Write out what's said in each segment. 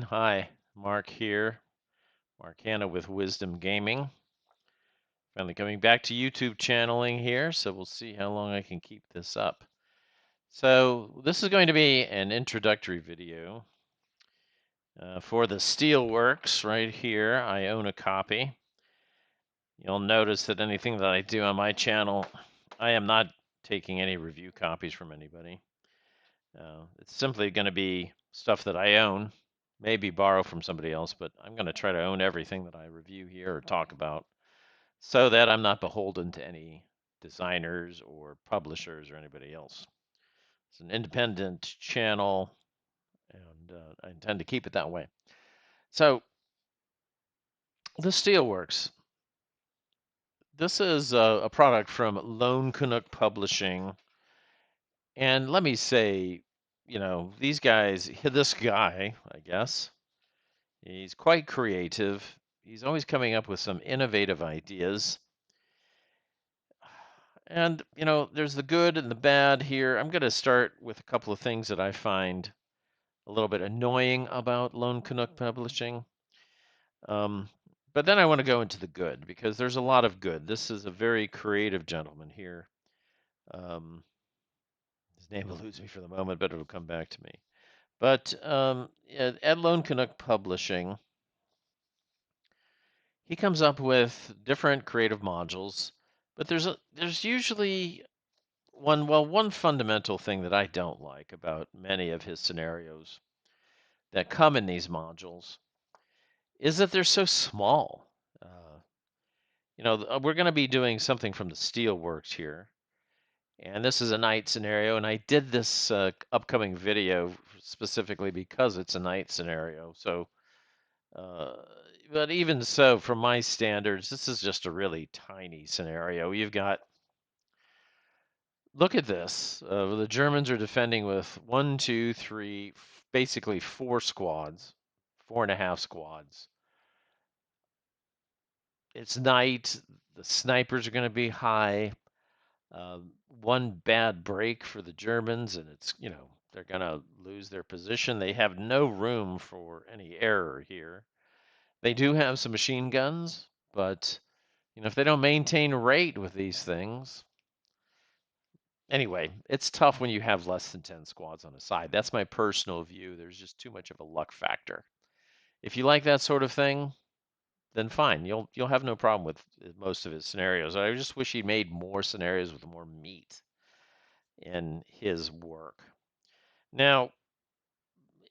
Hi, Mark here. Mark Hanna with Wisdom Gaming. Finally coming back to YouTube channeling here, so we'll see how long I can keep this up. So this is going to be an introductory video for the Steelworks right here. I own a copy. You'll notice that anything that I do on my channel, I am not taking any review copies from anybody. It's simply going to be stuff that I own, maybe borrow from somebody else, but I'm going to try to own everything that I review here or talk about so that I'm not beholden to any designers or publishers or anybody else. It's an independent channel, and I intend to keep it that way. So, the Steelworks. This is a product from Lone Canuck Publishing. And let me say, these guys, this guy, I guess, he's quite creative. He's always coming up with some innovative ideas. And, there's the good and the bad here. I'm going to start with a couple of things that I find a little bit annoying about Lone Canuck Publishing. But then I want to go into the good because there's a lot of good. This is a very creative gentleman here. His name eludes me for the moment, but it'll come back to me. But at Lone Canuck Publishing, he comes up with different creative modules, but there's usually one fundamental thing that I don't like about many of his scenarios that come in these modules is that they're so small. We're going to be doing something from the Steelworks here, and this is a night scenario, and I did this upcoming video specifically because it's a night scenario. So, but even so, from my standards, this is just a really tiny scenario. You've got Look at this. The Germans are defending with one, two, three, basically four squads, 4.5 squads. It's night. The snipers are going to be high. One bad break for the Germans, and they're going to lose their position. They have no room for any error here. They do have some machine guns, but if they don't maintain rate with these things, anyway, it's tough when you have less than 10 squads on a side. That's my personal view. There's just too much of a luck factor. If you like that sort of thing, then fine. You'll have no problem with most of his scenarios. I just wish he made more scenarios with more meat in his work. Now,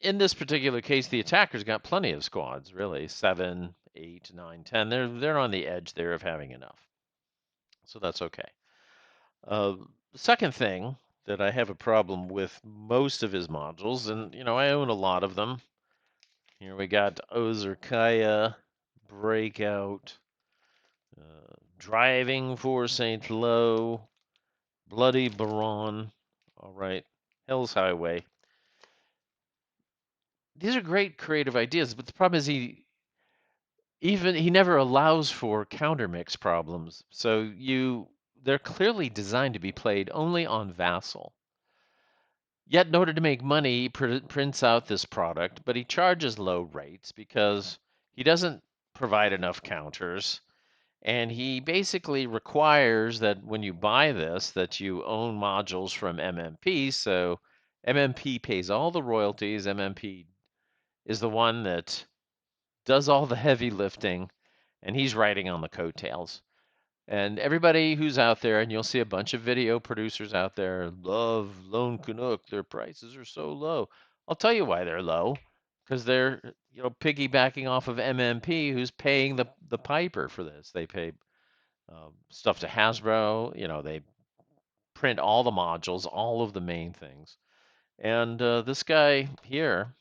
in this particular case, the attackers got plenty of squads, really. 7, 8, 9, 10. They're on the edge there of having enough. So that's okay. The second thing that I have a problem with most of his modules, and I own a lot of them. Here we got Ozerkaya, Breakout, Driving for St. Lo, Bloody Baron, all right, Hell's Highway. These are great creative ideas, but the problem is he never allows for countermix problems. So they're clearly designed to be played only on Vassal. Yet in order to make money, he prints out this product, but he charges low rates because he doesn't provide enough counters. And he basically requires that when you buy this, that you own modules from MMP. So MMP pays all the royalties. MMP is the one that does all the heavy lifting, and he's riding on the coattails. And everybody who's out there, and you'll see a bunch of video producers out there, love Lone Canuck. Their prices are so low. I'll tell you why they're low, because they're piggybacking off of MMP, who's paying the piper for this. They pay stuff to Hasbro. They print all the modules, all of the main things. And this guy here,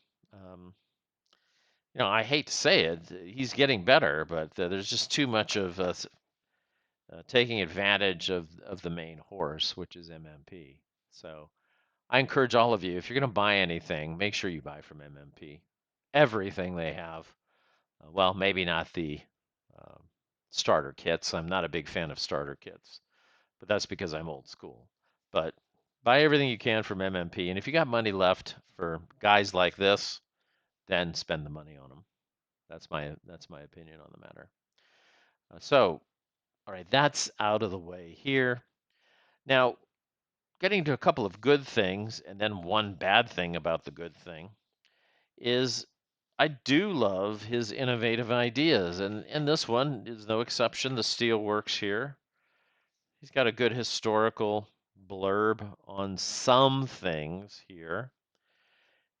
I hate to say it, he's getting better, but there's just too much of taking advantage of the main horse, which is MMP. So I encourage all of you, if you're going to buy anything, make sure you buy from MMP. Everything they have. Well, maybe not the uh, starter kits. I'm not a big fan of starter kits, but that's because I'm old school. But buy everything you can from MMP. And if you got money left for guys like this, then spend the money on them. That's my opinion on the matter. So, all right, that's out of the way here. Now, getting to a couple of good things, and then one bad thing about the good thing is I do love his innovative ideas, and this one is no exception. The Steelworks here. He's got a good historical blurb on some things here,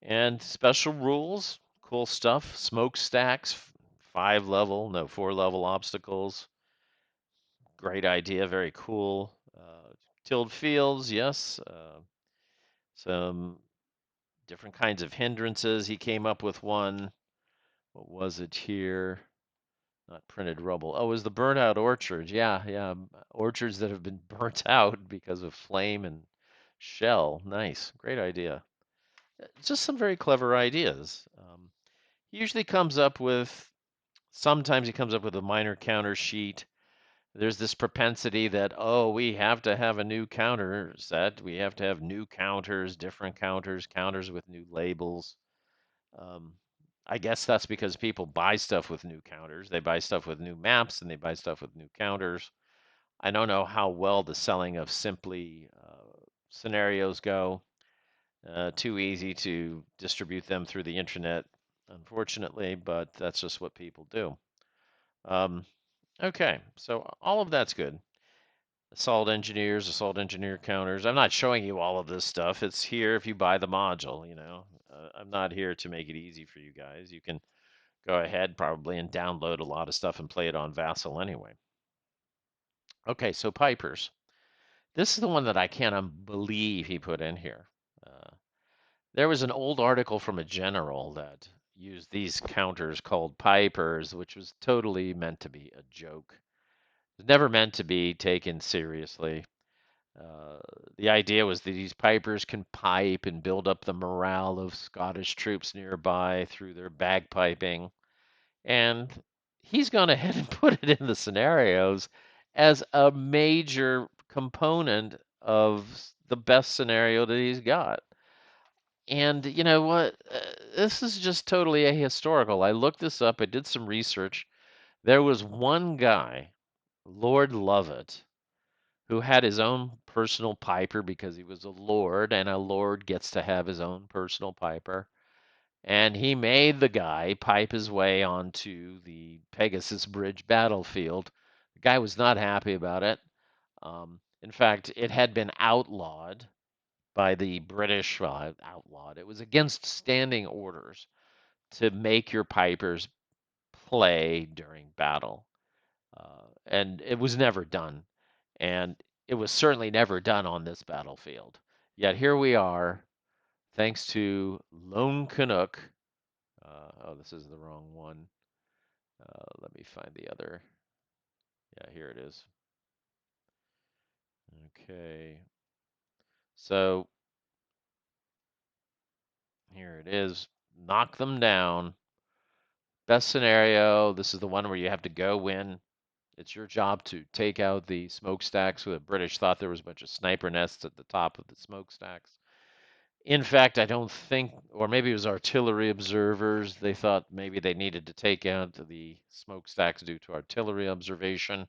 and special rules, cool stuff. Smokestacks, 4 level obstacles. Great idea, very cool. Tilled fields, yes. Some different kinds of hindrances. He came up with one. What was it here? Not printed rubble. Oh, it was the burnt out orchards. Yeah, yeah. Orchards that have been burnt out because of flame and shell. Nice. Great idea. Just some very clever ideas. He usually comes up with, sometimes he comes up with a minor counter sheet. There's this propensity that, oh, we have to have a new counter set. We have to have new counters, different counters, counters with new labels. Um, I guess that's because people buy stuff with new counters. They buy stuff with new maps and they buy stuff with new counters. I don't know how well the selling of simply scenarios go. Too easy to distribute them through the internet, unfortunately, but that's just what people do. Um, okay, so all of that's good. Assault engineers, assault engineer counters. I'm not showing you all of this stuff. It's here if you buy the module, you know. I'm not here to make it easy for you guys. You can go ahead probably and download a lot of stuff and play it on Vassal anyway. Okay, so Pipers. This is the one that I can't believe he put in here. There was an old article from a general that used these counters called Pipers, which was totally meant to be a joke. It was never meant to be taken seriously. Uh, the idea was that these pipers can pipe and build up the morale of Scottish troops nearby through their bagpiping. And he's gone ahead and put it in the scenarios as a major component of the best scenario that he's got. And you know what? This is just totally ahistorical. I looked this up, I did some research. There was one guy, Lord Lovett, who had his own personal piper because he was a lord, and a lord gets to have his own personal piper. And he made the guy pipe his way onto the Pegasus Bridge battlefield. The guy was not happy about it. In fact, it had been outlawed by the British, well, outlawed. It was against standing orders to make your pipers play during battle. And it was never done. And it was certainly never done on this battlefield. Yet here we are, thanks to Lone Canuck. Oh, this is the wrong one. Let me find the other. Yeah, here it is. Okay. So here it is. Knock them down. Best scenario. This is the one where you have to go win. It's your job to take out the smokestacks. So the British thought there was a bunch of sniper nests at the top of the smokestacks. In fact, I don't think, or maybe it was artillery observers. They thought maybe they needed to take out the smokestacks due to artillery observation.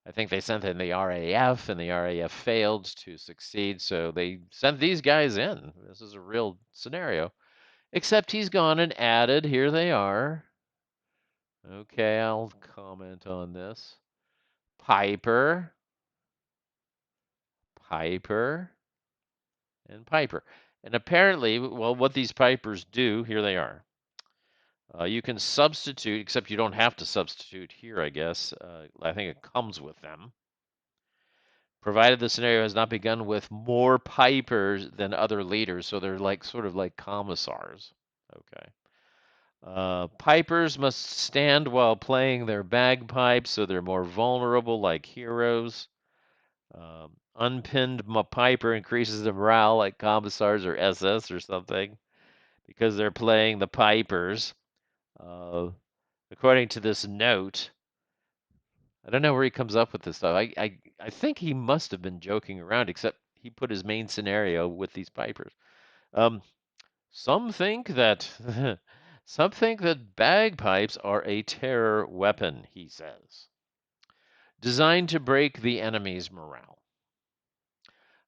I think they sent in the RAF, and the RAF failed to succeed, so they sent these guys in. This is a real scenario. Except he's gone and added, here they are. Okay, I'll comment on this. Piper, Piper, and Piper. And apparently, well, what these Pipers do, here they are. You can substitute, except you don't have to substitute here, I guess. I think it comes with them. Provided the scenario has not begun with more pipers than other leaders, so they're like sort of like commissars. Okay. Pipers must stand while playing their bagpipes, so they're more vulnerable, like heroes. Unpinned piper increases the morale, like commissars or SS or something, because they're playing the pipers. Uh, According to this note, I don't know where he comes up with this stuff. I think he must have been joking around, except he put his main scenario with these pipers. Um, some think that Some think that bagpipes are a terror weapon, he says, designed to break the enemy's morale.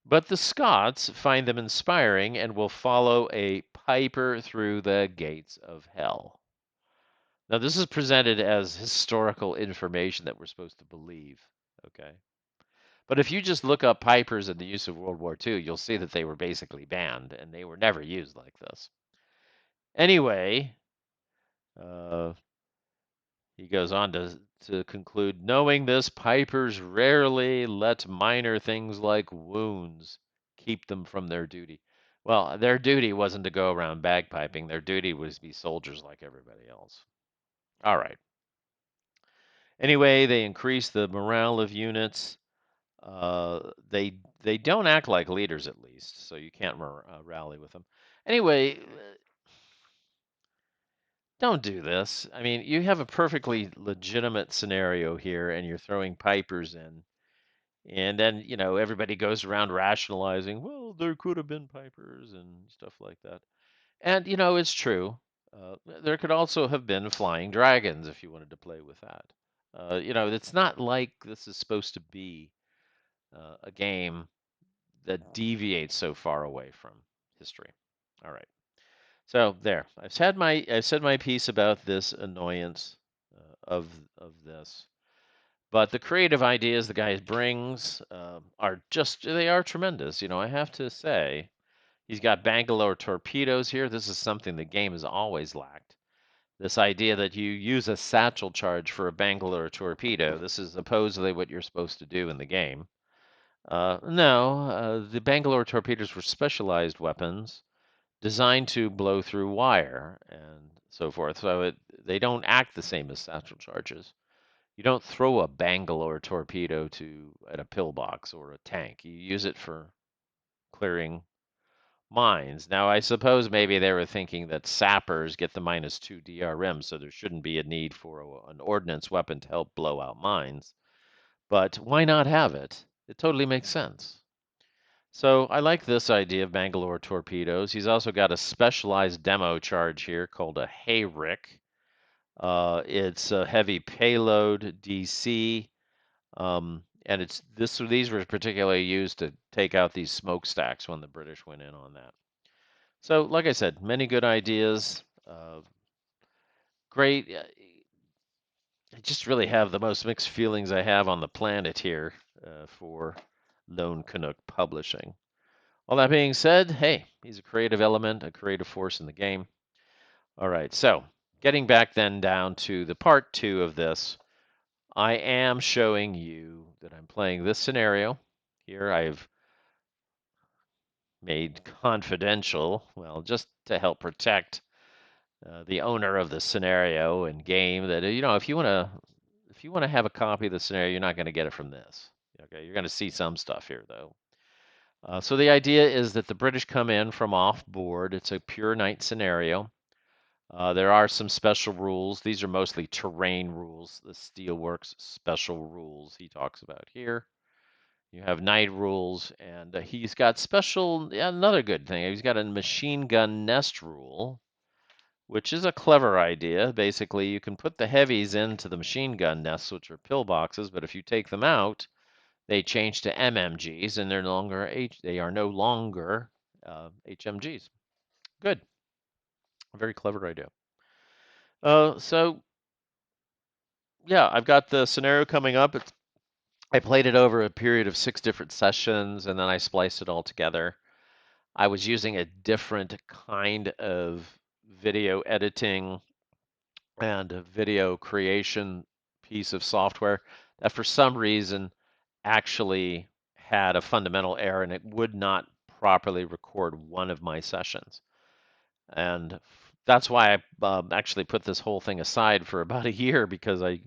But the Scots find them inspiring and will follow a piper through the gates of hell. Now, this is presented as historical information that we're supposed to believe, okay? But if you just look up pipers in the use of World War II, you'll see that they were basically banned and they were never used like this. Anyway, uh, he goes on to conclude, knowing this, pipers rarely let minor things like wounds keep them from their duty. Well, their duty wasn't to go around bagpiping. Their duty was to be soldiers like everybody else. All right. Anyway, they increase the morale of units. They don't act like leaders, at least, so you can't rally with them. Anyway, don't do this. I mean, you have a perfectly legitimate scenario here, and you're throwing pipers in, and then everybody goes around rationalizing, well, there could have been pipers and stuff like that. And it's true. There could also have been flying dragons if you wanted to play with that. It's not like this is supposed to be a game that deviates so far away from history. All right. So there, I've said my piece about this annoyance of this, but the creative ideas the guy brings they are tremendous. I have to say, he's got Bangalore torpedoes here. This is something the game has always lacked. This idea that you use a satchel charge for a Bangalore torpedo. This is supposedly what you're supposed to do in the game. No, the Bangalore torpedoes were specialized weapons designed to blow through wire and so forth. So they don't act the same as satchel charges. You don't throw a Bangalore torpedo at a pillbox or a tank. You use it for clearing mines. Now, I suppose maybe they were thinking that sappers get the -2 DRM, so there shouldn't be a need for an ordnance weapon to help blow out mines. But why not have it? It totally makes sense. So I like this idea of Bangalore torpedoes. He's also got a specialized demo charge here called a Hayrick. It's a heavy payload DC, and these were particularly used to take out these smokestacks when the British went in on that. So, like I said, many good ideas. Great. I just really have the most mixed feelings I have on the planet here for Lone Canuck Publishing. All that being said, hey, he's a creative element, a creative force in the game. All right, so getting back then down to the part 2 of this, I am showing you that I'm playing this scenario. Here I've made confidential, well, just to help protect the owner of the scenario and game that, if you want to have a copy of the scenario, you're not going to get it from this. Okay, you're going to see some stuff here, though. So the idea is that the British come in from off board. It's a pure night scenario. There are some special rules. These are mostly terrain rules, the Steelworks special rules he talks about here. You have night rules, and he's got another good thing. He's got a machine gun nest rule, which is a clever idea. Basically, you can put the heavies into the machine gun nests, which are pillboxes, but if you take them out, they change to MMGs, and they are no longer HMGs. Good, very clever idea. So yeah, I've got the scenario coming up. I played it over a period of 6 different sessions, and then I spliced it all together. I was using a different kind of video editing and a video creation piece of software that for some reason actually had a fundamental error and it would not properly record one of my sessions. And that's why I actually put this whole thing aside for about a year because I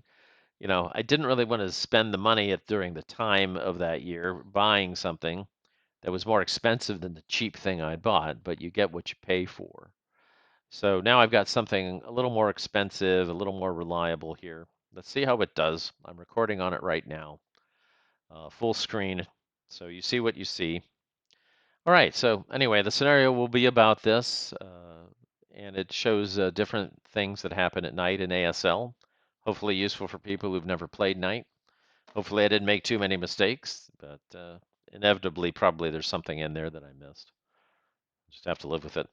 didn't really want to spend the money during the time of that year buying something that was more expensive than the cheap thing I bought, but you get what you pay for. So now I've got something a little more expensive, a little more reliable here. Let's see how it does. I'm recording on it right now, full screen, so you see what you see. All right, so anyway, the scenario will be about this, and it shows different things that happen at night in ASL. Hopefully useful for people who've never played Night. Hopefully I didn't make too many mistakes, but inevitably probably there's something in there that I missed. Just have to live with it.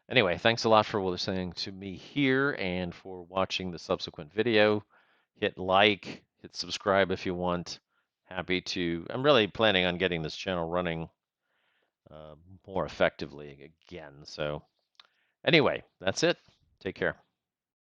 Anyway, thanks a lot for listening to me here and for watching the subsequent video. Hit like, hit subscribe if you want. Happy to, I'm really planning on getting this channel running more effectively again. So anyway, that's it. Take care.